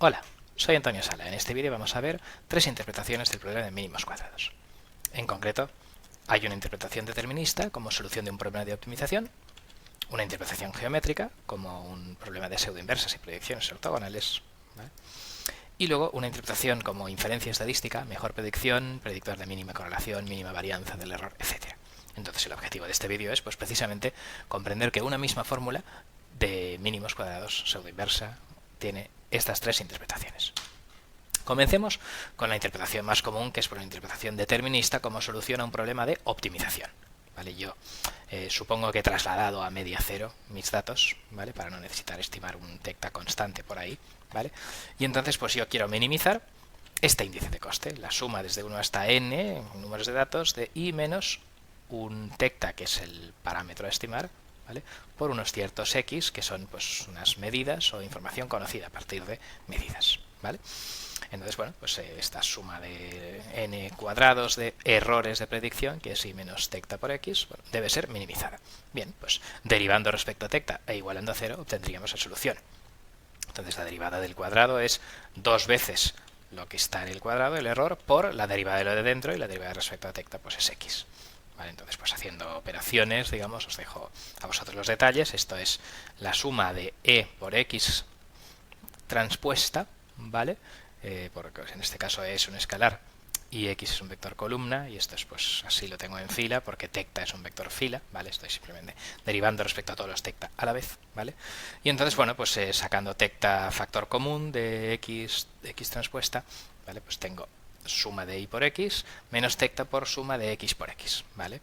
Hola, soy Antonio Sala. En este vídeo vamos a ver tres interpretaciones del problema de mínimos cuadrados. En concreto, hay una interpretación determinista como solución de un problema de optimización, una interpretación geométrica como un problema de pseudoinversas y proyecciones ortogonales, ¿vale? Y luego una interpretación como inferencia estadística, mejor predicción, predictor de mínima correlación, mínima varianza del error, etc. Entonces el objetivo de este vídeo es pues precisamente comprender que una misma fórmula de mínimos cuadrados pseudoinversa tiene estas tres interpretaciones. Comencemos con la interpretación más común, que es por una interpretación determinista como solución a un problema de optimización. ¿Vale? Yo supongo que he trasladado a media cero mis datos, ¿vale? Para no necesitar estimar un tecta constante por ahí, ¿vale? Y entonces pues yo quiero minimizar este índice de coste, la suma desde 1 hasta n, números de datos, de i menos un tecta, que es el parámetro a estimar, ¿vale? Por unos ciertos x, que son pues unas medidas o información conocida a partir de medidas, ¿vale? Entonces, bueno, pues esta suma de n cuadrados de errores de predicción, que es i menos tecta por x, bueno, debe ser minimizada. Bien, pues derivando respecto a tecta e igualando a 0, obtendríamos la solución. Entonces la derivada del cuadrado es 2 veces lo que está en el cuadrado, el error, por la derivada de lo de dentro, y la derivada respecto a tecta pues es x. ¿Vale? Entonces, pues haciendo operaciones, digamos, os dejo a vosotros los detalles. Esto es la suma de e por x transpuesta, ¿vale? Porque en este caso es un escalar y x es un vector columna, y esto es pues así lo tengo en fila porque tecta es un vector fila, ¿vale? Estoy simplemente derivando respecto a todos los tecta a la vez, ¿vale? Y entonces, bueno, pues sacando tecta factor común de x transpuesta, ¿vale? Pues tengo suma de y por x menos tecta por suma de x por x, ¿vale?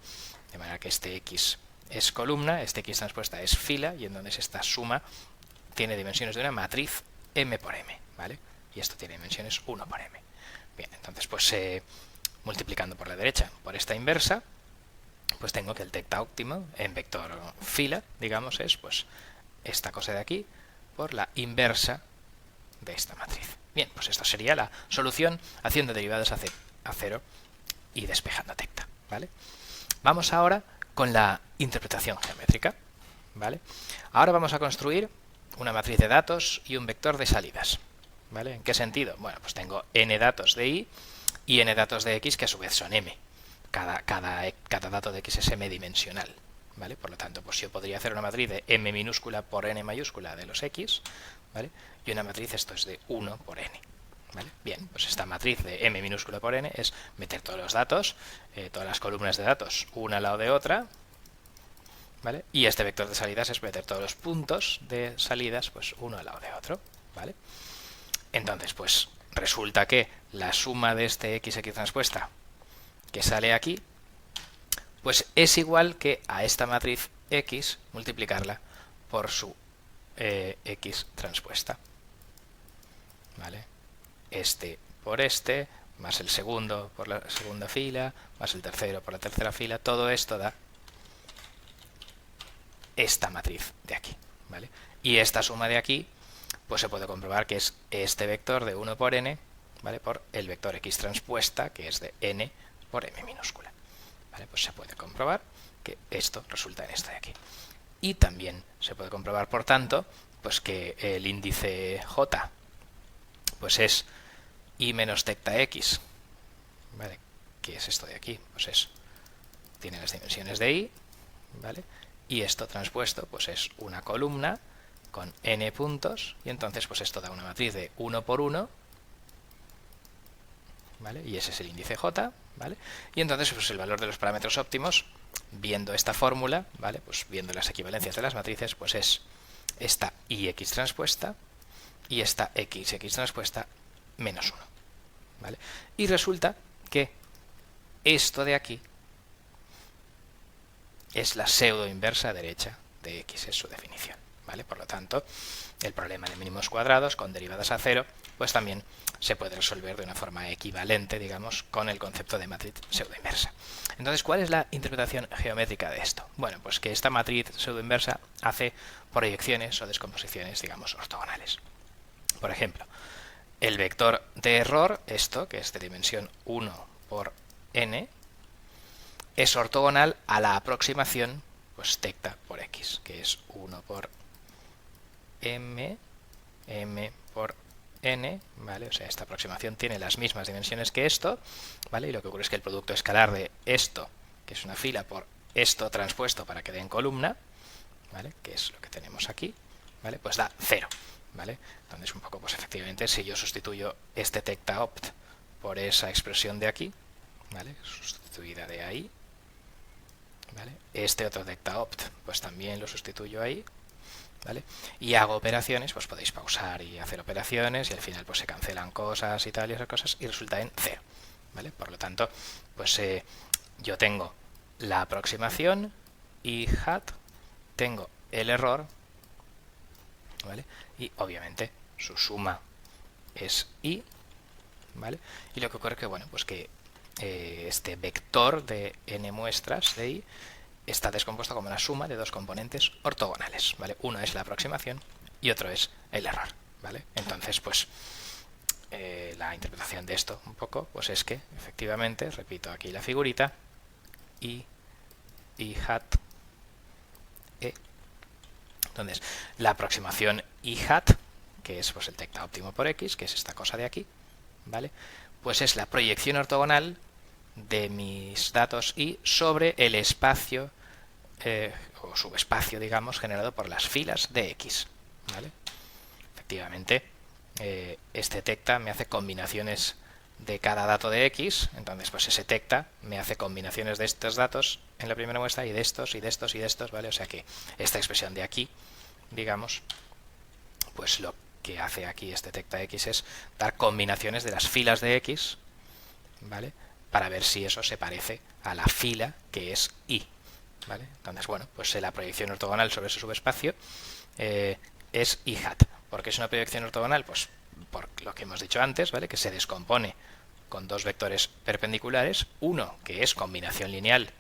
De manera que este x es columna, este x transpuesta es fila, y entonces esta suma tiene dimensiones de una matriz m por m, ¿vale? Y esto tiene dimensiones 1 por m. Bien, entonces pues multiplicando por la derecha por esta inversa, pues tengo que el tecta óptimo en vector fila, digamos, es pues esta cosa de aquí por la inversa de esta matriz. Bien, pues esto sería la solución haciendo derivadas a cero y despejando tecta, ¿vale? Vamos ahora con la interpretación geométrica, ¿vale? Ahora vamos a construir una matriz de datos y un vector de salidas, ¿vale? ¿En qué sentido? Bueno, pues tengo n datos de y n datos de x, que a su vez son m. Cada dato de x es m-dimensional, ¿vale? Por lo tanto, pues yo podría hacer una matriz de m minúscula por n mayúscula de los x, ¿vale? Y una matriz, esto es de 1 por n, ¿vale? Bien, pues esta matriz de m minúscula por n es meter todos los datos, todas las columnas de datos, una al lado de otra, ¿vale? Y este vector de salidas es meter todos los puntos de salidas, pues uno al lado de otro, ¿vale? Entonces, pues resulta que la suma de este x transpuesta que sale aquí, pues es igual que a esta matriz x multiplicarla por su x transpuesta, ¿vale? Este por este, más el segundo por la segunda fila, más el tercero por la tercera fila, todo esto da esta matriz de aquí, ¿vale? Y esta suma de aquí, pues se puede comprobar que es este vector de 1 por n, ¿vale? Por el vector x transpuesta, que es de n por m minúscula, ¿vale? Pues se puede comprobar que esto resulta en esto de aquí. Y también se puede comprobar, por tanto, pues que el índice j pues es i menos tecta x, ¿vale? ¿Qué es esto de aquí? Pues tiene las dimensiones de i, ¿vale? Y esto transpuesto pues es una columna con n puntos, y entonces pues esto da una matriz de 1 por 1, ¿vale? Y ese es el índice j, ¿vale? Y entonces pues el valor de los parámetros óptimos, viendo esta fórmula, ¿vale? Pues viendo las equivalencias de las matrices, pues es esta ix transpuesta y esta xx transpuesta menos 1, ¿vale? Y resulta que esto de aquí es la pseudo inversa derecha de x, es su definición, ¿vale? Por lo tanto, el problema de mínimos cuadrados con derivadas a cero, pues también se puede resolver de una forma equivalente, digamos, con el concepto de matriz pseudo inversa. Entonces, ¿cuál es la interpretación geométrica de esto? Bueno, pues que esta matriz pseudo inversa hace proyecciones o descomposiciones, digamos, ortogonales. Por ejemplo, el vector de error, esto, que es de dimensión 1 por n, es ortogonal a la aproximación pues tecta por x, que es 1 por m por n, ¿vale? O sea, esta aproximación tiene las mismas dimensiones que esto, ¿vale? Y lo que ocurre es que el producto escalar de esto, que es una fila, por esto transpuesto para que dé en columna, ¿vale? Que es lo que tenemos aquí, ¿vale? Pues da 0, ¿vale? Entonces, un poco, pues efectivamente, si yo sustituyo este tecta opt por esa expresión de aquí, ¿vale? Sustituida de ahí, ¿vale? Este otro tecta opt, pues también lo sustituyo ahí, ¿vale? Y hago operaciones, pues podéis pausar y hacer operaciones y al final pues se cancelan cosas y tal y esas cosas y resulta en 0, ¿vale? Por lo tanto, pues yo tengo la aproximación i hat, tengo el error, ¿vale? Y obviamente su suma es i, ¿vale? Y lo que ocurre es que, bueno, pues que este vector de n muestras de i está descompuesto como una suma de dos componentes ortogonales, ¿vale? Uno es la aproximación y otro es el error, ¿vale? Entonces, pues la interpretación de esto un poco, pues es que efectivamente, repito aquí la figurita, i hat e. Entonces, la aproximación i hat, que es pues el tecta óptimo por x, que es esta cosa de aquí, ¿vale? Pues es la proyección ortogonal de mis datos i sobre el espacio o subespacio, digamos, generado por las filas de x, ¿vale? Efectivamente, este tecta me hace combinaciones de cada dato de x, entonces pues ese tecta me hace combinaciones de estos datos en la primera muestra y de estos, y de estos, y de estos, ¿vale? O sea que esta expresión de aquí, digamos, pues lo que hace aquí este tecta x es dar combinaciones de las filas de x, ¿vale? Para ver si eso se parece a la fila que es i, ¿vale? Entonces, bueno, pues la proyección ortogonal sobre ese subespacio es i hat. ¿Por qué es una proyección ortogonal? Pues por lo que hemos dicho antes, ¿vale? Que se descompone con dos vectores perpendiculares, uno que es combinación lineal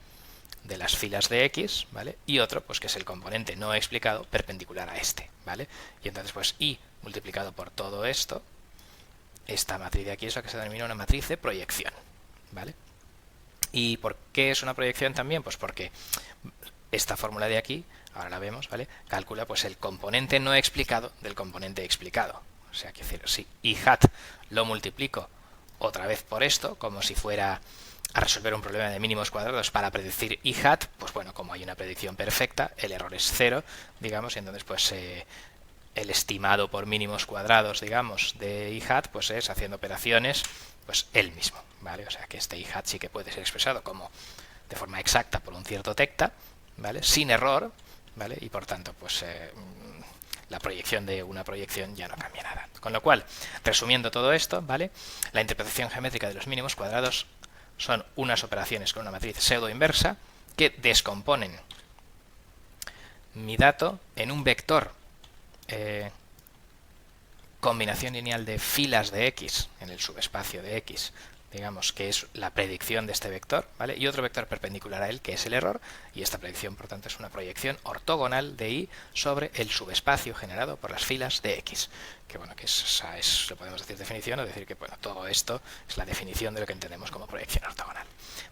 de las filas de x, ¿vale? Y otro, pues que es el componente no explicado perpendicular a este, ¿vale? Y entonces, pues i multiplicado por todo esto, esta matriz de aquí es lo que se denomina una matriz de proyección, ¿vale? ¿Y por qué es una proyección también? Pues porque esta fórmula de aquí, ahora la vemos, ¿vale? Calcula pues el componente no explicado del componente explicado. O sea, quiero decir, si i hat lo multiplico otra vez por esto, como si fuera a resolver un problema de mínimos cuadrados para predecir i hat, pues bueno, como hay una predicción perfecta, el error es 0, digamos, y entonces pues el estimado por mínimos cuadrados, digamos, de i hat, pues es haciendo operaciones, pues él mismo, ¿vale? O sea que este i hat sí que puede ser expresado como de forma exacta por un cierto tecta, ¿vale? Sin error, ¿vale? Y por tanto, pues la proyección de una proyección ya no cambia nada. Con lo cual, resumiendo todo esto, ¿vale? La interpretación geométrica de los mínimos cuadrados son unas operaciones con una matriz pseudo inversa que descomponen mi dato en un vector combinación lineal de filas de x en el subespacio de x, digamos que es la predicción de este vector, ¿vale? Y otro vector perpendicular a él, que es el error, y esta predicción, por tanto, es una proyección ortogonal de y sobre el subespacio generado por las filas de x. Que bueno, que esa es, lo podemos decir definición, o decir que bueno, todo esto es la definición de lo que entendemos como proyección ortogonal.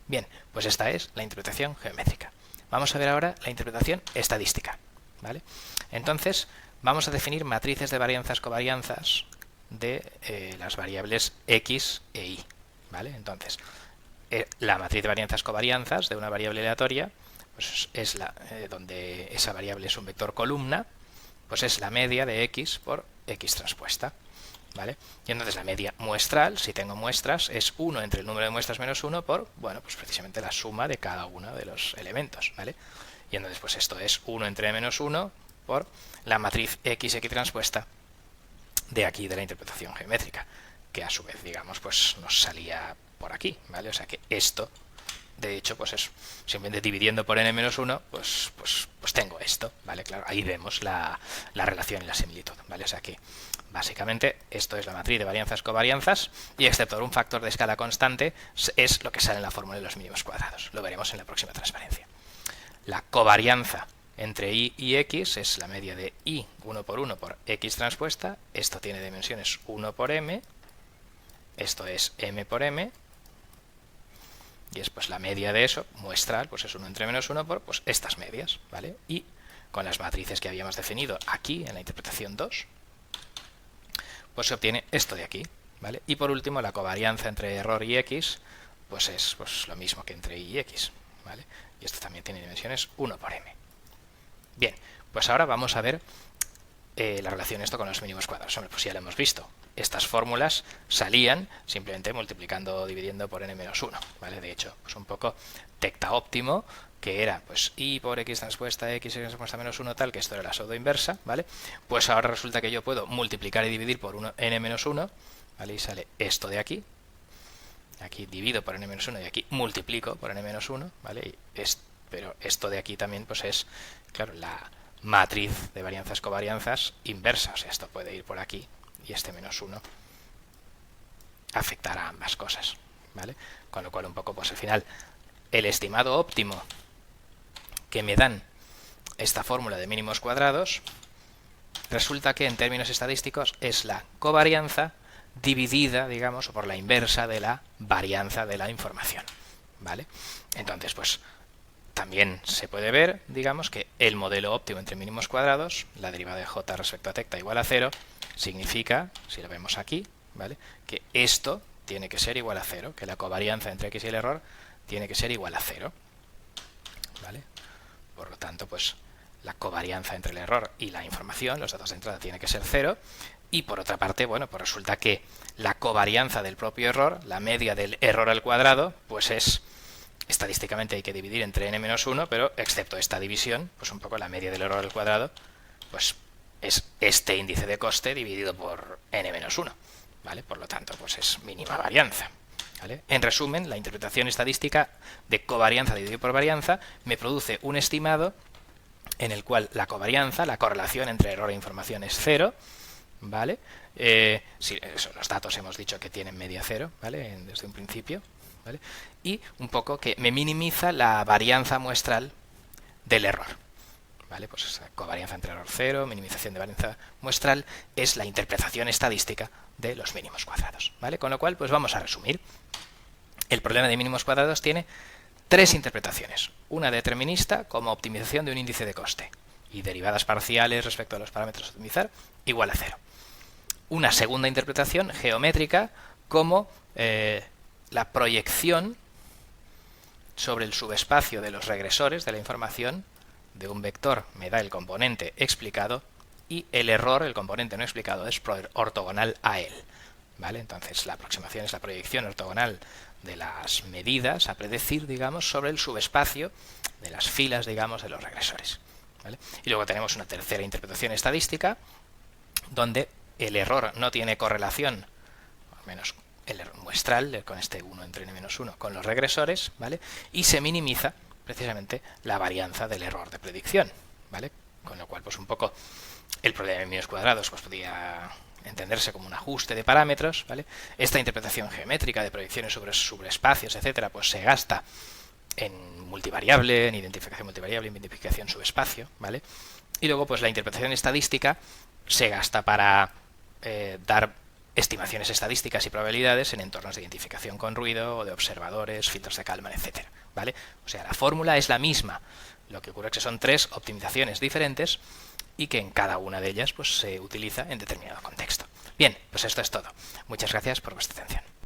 Bien, pues esta es la interpretación geométrica. Vamos a ver ahora la interpretación estadística, ¿vale? Entonces, vamos a definir matrices de varianzas-covarianzas de las variables x e y, ¿vale? Entonces, la matriz de varianzas-covarianzas de una variable aleatoria, pues es donde esa variable es un vector columna, pues es la media de x por x transpuesta, ¿vale? Y entonces la media muestral, si tengo muestras, es 1 entre el número de muestras menos 1 por, bueno, pues precisamente la suma de cada uno de los elementos, ¿vale? Y entonces, pues esto es 1 entre menos 1 por la matriz x transpuesta de aquí, de la interpretación geométrica, que a su vez, digamos, pues nos salía por aquí, ¿vale? O sea que esto, de hecho, pues es simplemente dividiendo por n-1, pues tengo esto, ¿vale? Claro, ahí vemos la relación y la similitud, ¿vale? O sea que, básicamente, esto es la matriz de varianzas-covarianzas, y excepto por un factor de escala constante, es lo que sale en la fórmula de los mínimos cuadrados. Lo veremos en la próxima transparencia. La covarianza entre y y x es la media de y 1 por 1 por x transpuesta. Esto tiene dimensiones 1 por m. Esto es m por m. Y es pues la media de eso, muestral, pues es 1 entre menos 1 por pues estas medias, ¿vale? Y con las matrices que habíamos definido aquí en la interpretación 2, pues se obtiene esto de aquí, ¿vale? Y por último, la covarianza entre error y x, pues es lo mismo que entre y y x, ¿vale? Y esto también tiene dimensiones 1 por m. Bien, pues ahora vamos a ver la relación esto con los mínimos cuadrados. Hombre, pues ya lo hemos visto. Estas fórmulas salían simplemente multiplicando o dividiendo por n-1, ¿vale? De hecho, pues un poco tecta óptimo, que era pues y por x transpuesta x transpuesta menos 1 tal, que esto era la pseudo inversa, ¿vale? Pues ahora resulta que yo puedo multiplicar y dividir por n-1, ¿vale? Y sale esto de aquí. Aquí divido por n-1 y aquí multiplico por n-1, ¿vale? Pero esto de aquí también pues es, claro, la matriz de varianzas covarianzas inversa. O sea, esto puede ir por aquí y este menos 1 afectará a ambas cosas, ¿vale? Con lo cual un poco pues al final el estimado óptimo que me dan esta fórmula de mínimos cuadrados resulta que en términos estadísticos es la covarianza dividida, digamos, o por la inversa de la varianza de la información, ¿vale? Entonces, pues también se puede ver, digamos, que el modelo óptimo entre mínimos cuadrados, la derivada de j respecto a tecta igual a 0, significa, si lo vemos aquí, ¿vale?, que esto tiene que ser igual a 0, que la covarianza entre x y el error tiene que ser igual a 0, ¿vale? Por lo tanto, pues la covarianza entre el error y la información, los datos de entrada, tiene que ser 0. Y por otra parte, bueno, pues resulta que la covarianza del propio error, la media del error al cuadrado, pues es, estadísticamente hay que dividir entre n-1, pero excepto esta división, pues un poco la media del error al cuadrado, pues es este índice de coste dividido por n-1, ¿vale? Por lo tanto, pues es mínima varianza, ¿vale? En resumen, la interpretación estadística de covarianza dividido por varianza me produce un estimado en el cual la covarianza, la correlación entre error e información es 0, ¿vale? Los datos hemos dicho que tienen media 0, ¿vale? Desde un principio, ¿vale? Y un poco que me minimiza la varianza muestral del error, ¿vale? Pues covarianza entre error 0, minimización de varianza muestral, es la interpretación estadística de los mínimos cuadrados, ¿vale? Con lo cual, pues vamos a resumir. El problema de mínimos cuadrados tiene tres interpretaciones. Una determinista como optimización de un índice de coste y derivadas parciales respecto a los parámetros a optimizar igual a 0. Una segunda interpretación geométrica como la proyección sobre el subespacio de los regresores de la información de un vector me da el componente explicado y el error, el componente no explicado, es ortogonal a él, ¿vale? Entonces la aproximación es la proyección ortogonal de las medidas a predecir, digamos, sobre el subespacio de las filas, digamos, de los regresores, ¿vale? Y luego tenemos una tercera interpretación estadística donde el error no tiene correlación, al menos el error muestral, con este 1 entre n-1, con los regresores, ¿vale? Y se minimiza precisamente la varianza del error de predicción, ¿vale? Con lo cual, pues un poco el problema de mínimos cuadrados pues podría entenderse como un ajuste de parámetros, ¿vale? Esta interpretación geométrica de proyecciones sobre espacios, etcétera, pues se gasta en multivariable, en identificación multivariable, en identificación subespacio, ¿vale? Y luego, pues la interpretación estadística se gasta para dar estimaciones estadísticas y probabilidades en entornos de identificación con ruido o de observadores, filtros de Kalman, etcétera, ¿vale? O sea, la fórmula es la misma. Lo que ocurre es que son tres optimizaciones diferentes y que en cada una de ellas pues se utiliza en determinado contexto. Bien, pues esto es todo. Muchas gracias por vuestra atención.